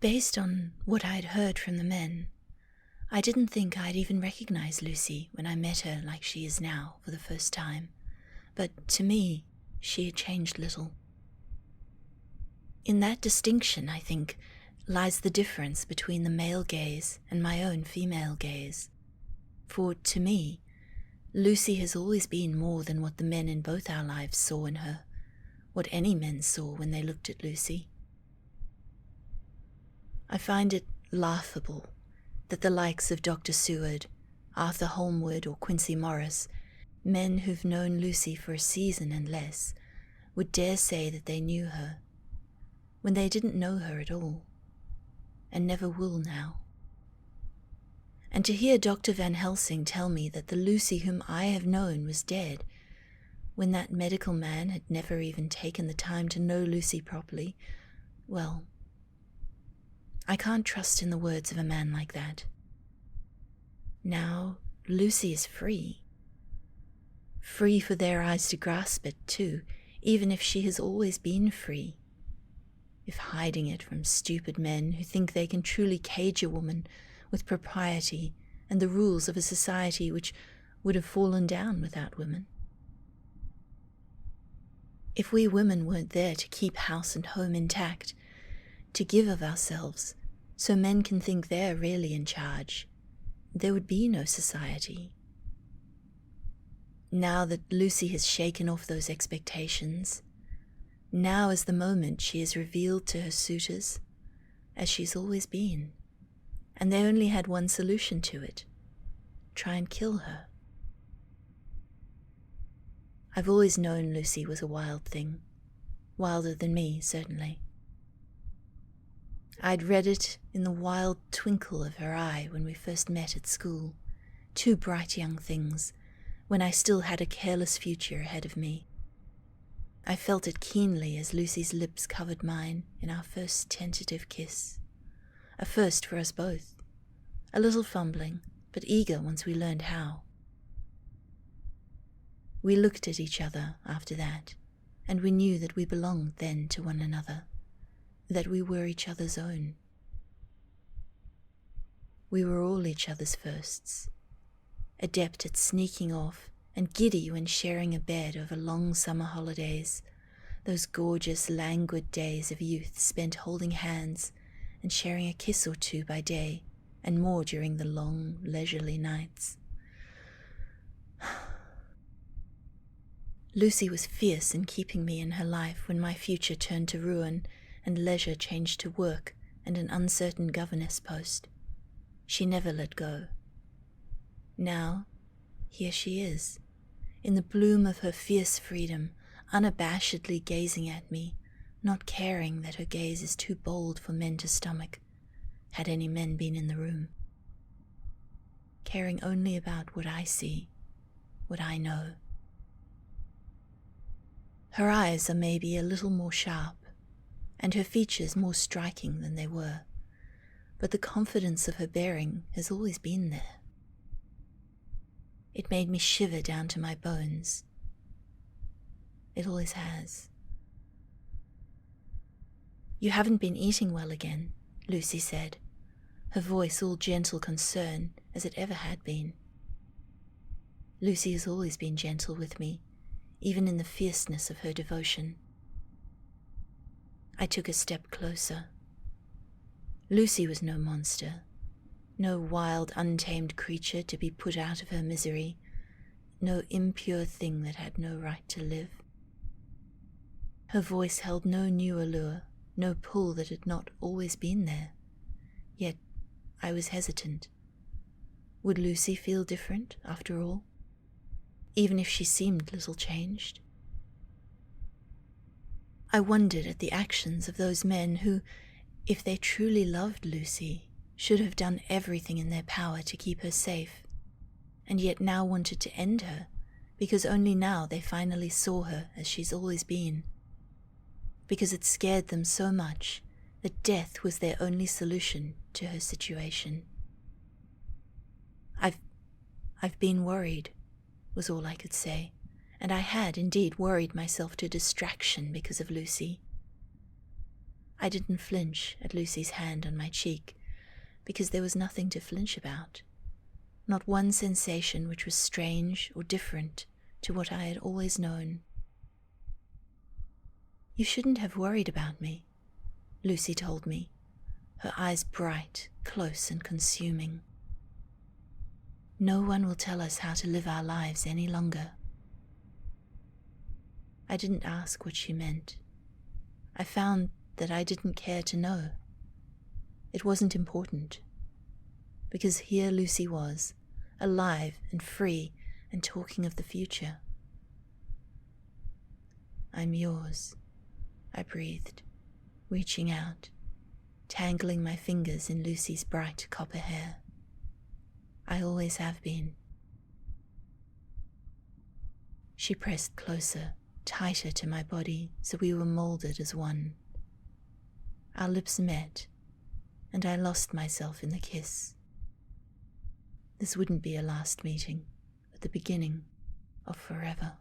Based on what I'd heard from the men, I didn't think I'd even recognize Lucy when I met her like she is now for the first time, but to me, she had changed little. In that distinction, I think, lies the difference between the male gaze and my own female gaze. For to me, Lucy has always been more than what the men in both our lives saw in her, what any men saw when they looked at Lucy. I find it laughable that the likes of Dr. Seward, Arthur Holmwood, or Quincy Morris, men who've known Lucy for a season and less, would dare say that they knew her, when they didn't know her at all, and never will now. And to hear Dr. Van Helsing tell me that the Lucy whom I have known was dead, when that medical man had never even taken the time to know Lucy properly, well, I can't trust in the words of a man like that. Now, Lucy is free. Free for their eyes to grasp it, too, even if she has always been free. If hiding it from stupid men who think they can truly cage a woman with propriety and the rules of a society which would have fallen down without women. If we women weren't there to keep house and home intact, to give of ourselves, so men can think they're really in charge, there would be no society. Now that Lucy has shaken off those expectations, now is the moment she is revealed to her suitors, as she's always been, and they only had one solution to it: try and kill her. I've always known Lucy was a wild thing, wilder than me, certainly. I'd read it in the wild twinkle of her eye when we first met at school, two bright young things, when I still had a careless future ahead of me. I felt it keenly as Lucy's lips covered mine in our first tentative kiss, a first for us both, a little fumbling, but eager once we learned how. We looked at each other after that, and we knew that we belonged then to one another, that we were each other's own. We were all each other's firsts, adept at sneaking off and giddy when sharing a bed over long summer holidays, those gorgeous, languid days of youth spent holding hands and sharing a kiss or two by day, and more during the long, leisurely nights. Lucy was fierce in keeping me in her life when my future turned to ruin and leisure changed to work and an uncertain governess post. She never let go. Now, here she is, in the bloom of her fierce freedom, unabashedly gazing at me, not caring that her gaze is too bold for men to stomach, had any men been in the room. Caring only about what I see, what I know. Her eyes are maybe a little more sharp, and her features more striking than they were, but the confidence of her bearing has always been there. It made me shiver down to my bones. It always has. "You haven't been eating well again," Lucy said, her voice all gentle concern as it ever had been. Lucy has always been gentle with me, even in the fierceness of her devotion. I took a step closer. Lucy was no monster, no wild, untamed creature to be put out of her misery, no impure thing that had no right to live. Her voice held no new allure, no pull that had not always been there. Yet I was hesitant. Would Lucy feel different, after all, even if she seemed little changed? I wondered at the actions of those men who, if they truly loved Lucy, should have done everything in their power to keep her safe, and yet now wanted to end her, because only now they finally saw her as she's always been. Because it scared them so much that death was their only solution to her situation. I've been worried, was all I could say, and I had indeed worried myself to distraction because of Lucy. I didn't flinch at Lucy's hand on my cheek, because there was nothing to flinch about. Not one sensation which was strange or different to what I had always known. "You shouldn't have worried about me," Lucy told me, her eyes bright, close and consuming. "No one will tell us how to live our lives any longer." I didn't ask what she meant. I found that I didn't care to know. It wasn't important, because here Lucy was, alive and free and talking of the future. "I'm yours," I breathed, reaching out, tangling my fingers in Lucy's bright copper hair. "I always have been." She pressed closer, tighter to my body, so we were molded as one. Our lips met, and I lost myself in the kiss. This wouldn't be a last meeting, but the beginning of forever.